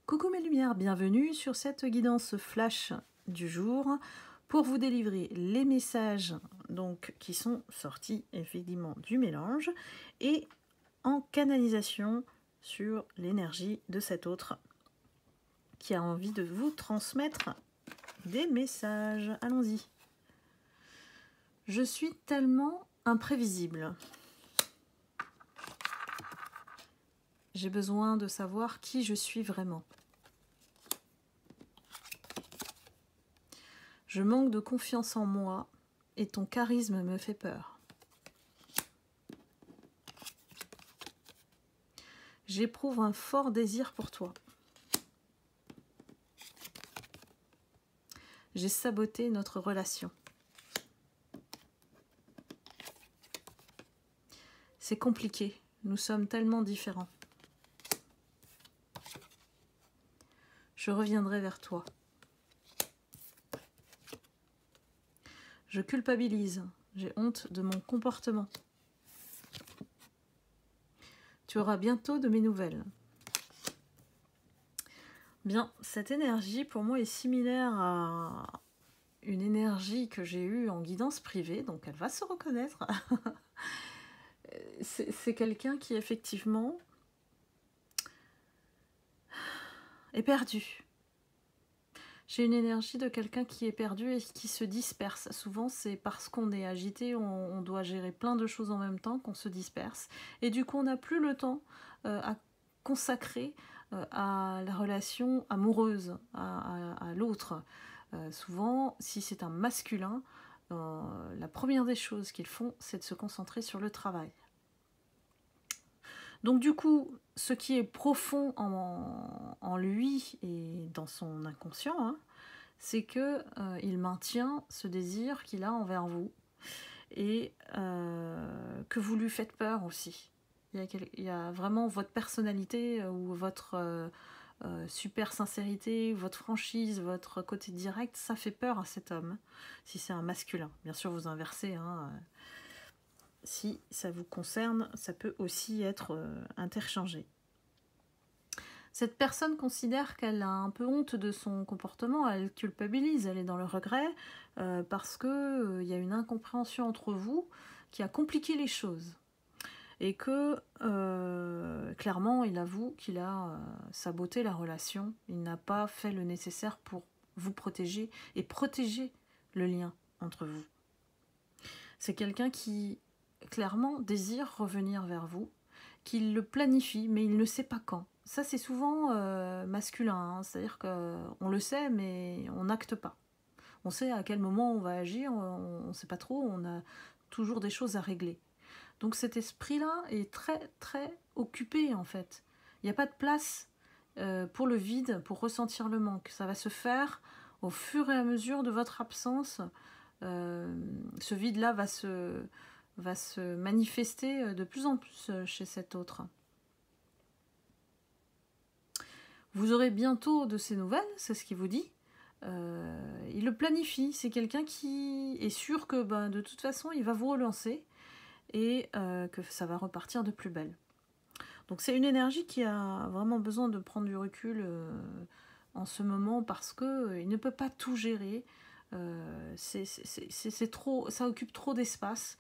Coucou mes lumières, bienvenue sur cette guidance flash du jour pour vous délivrer les messages donc, qui sont sortis effectivement du mélange et en canalisation sur l'énergie de cet autre qui a envie de vous transmettre des messages. Allons-y. Je suis tellement imprévisible. J'ai besoin de savoir qui je suis vraiment. Je manque de confiance en moi et ton charisme me fait peur. J'éprouve un fort désir pour toi. J'ai saboté notre relation. C'est compliqué, nous sommes tellement différents. Je reviendrai vers toi. Je culpabilise, j'ai honte de mon comportement. Tu auras bientôt de mes nouvelles. Bien, cette énergie pour moi est similaire à une énergie que j'ai eue en guidance privée, donc elle va se reconnaître. C'est quelqu'un qui effectivement est perdu. J'ai une énergie de quelqu'un qui est perdu et qui se disperse. Souvent, c'est parce qu'on est agité, on doit gérer plein de choses en même temps qu'on se disperse. Et du coup, on n'a plus le temps à consacrer à la relation amoureuse, à l'autre. Souvent, si c'est un masculin, la première des choses qu'ils font, c'est de se concentrer sur le travail. Donc du coup, ce qui est profond en lui et dans son inconscient, hein, c'est que il maintient ce désir qu'il a envers vous et que vous lui faites peur aussi. Il y a vraiment votre personnalité ou votre super sincérité, votre franchise, votre côté direct, ça fait peur à cet homme, si c'est un masculin. Bien sûr, vous inversez, hein, si ça vous concerne, ça peut aussi être interchangé. Cette personne considère qu'elle a un peu honte de son comportement, elle culpabilise, elle est dans le regret, parce qu'il y a une incompréhension entre vous qui a compliqué les choses. Et que, clairement, il avoue qu'il a saboté la relation, il n'a pas fait le nécessaire pour vous protéger et protéger le lien entre vous. C'est quelqu'un qui, clairement, désire revenir vers vous, qu'il le planifie, mais il ne sait pas quand. Ça, c'est souvent masculin, hein, c'est-à-dire qu'on le sait, mais on n'acte pas. On sait à quel moment on va agir, on ne sait pas trop, on a toujours des choses à régler. Donc cet esprit-là est très, très occupé, en fait. Il n'y a pas de place pour le vide, pour ressentir le manque. Ça va se faire au fur et à mesure de votre absence. Ce vide-là va se manifester de plus en plus chez cet autre. Vous aurez bientôt de ces nouvelles, c'est ce qu'il vous dit. Il le planifie, c'est quelqu'un qui est sûr que de toute façon il va vous relancer et que ça va repartir de plus belle. Donc c'est une énergie qui a vraiment besoin de prendre du recul en ce moment parce qu'il ne peut pas tout gérer. C'est trop, ça occupe trop d'espace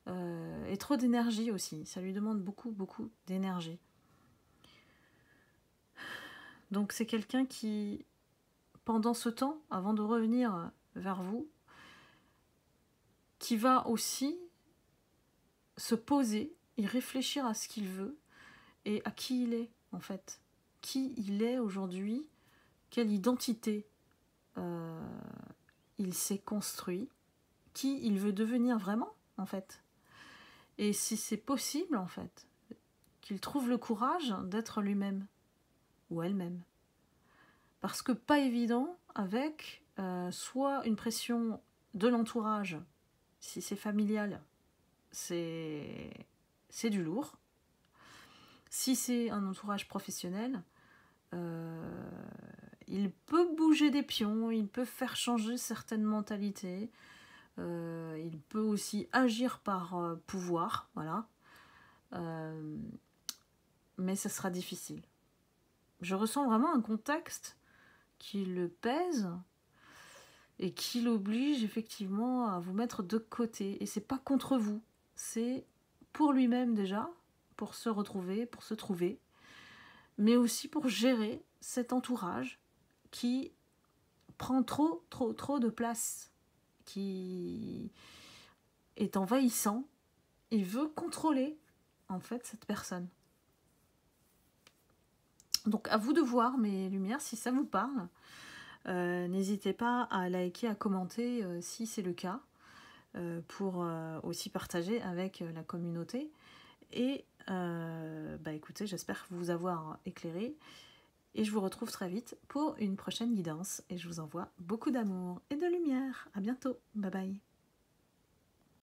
et trop d'énergie aussi. Ça lui demande beaucoup, beaucoup d'énergie. Donc c'est quelqu'un qui, pendant ce temps, avant de revenir vers vous, qui va aussi se poser et réfléchir à ce qu'il veut et à qui il est en fait. Qui il est aujourd'hui, quelle identité il s'est construit, qui il veut devenir vraiment en fait. Et si c'est possible en fait, qu'il trouve le courage d'être lui-même ou elle-même. Parce que pas évident avec soit une pression de l'entourage, si c'est familial, c'est du lourd. Si c'est un entourage professionnel, il peut bouger des pions, il peut faire changer certaines mentalités, il peut aussi agir par pouvoir, voilà. Mais ça sera difficile. je ressens vraiment un contexte qui le pèse et qui l'oblige effectivement à vous mettre de côté. Et c'est pas contre vous, c'est pour lui-même déjà, pour se retrouver, pour se trouver, mais aussi pour gérer cet entourage qui prend trop de place, qui est envahissant. Il veut contrôler en fait cette personne. Donc à vous de voir mes lumières si ça vous parle. N'hésitez pas à liker, à commenter si c'est le cas, pour aussi partager avec la communauté. Et écoutez, j'espère vous avoir éclairé. Et je vous retrouve très vite pour une prochaine guidance. Et je vous envoie beaucoup d'amour et de lumière. À bientôt. Bye bye.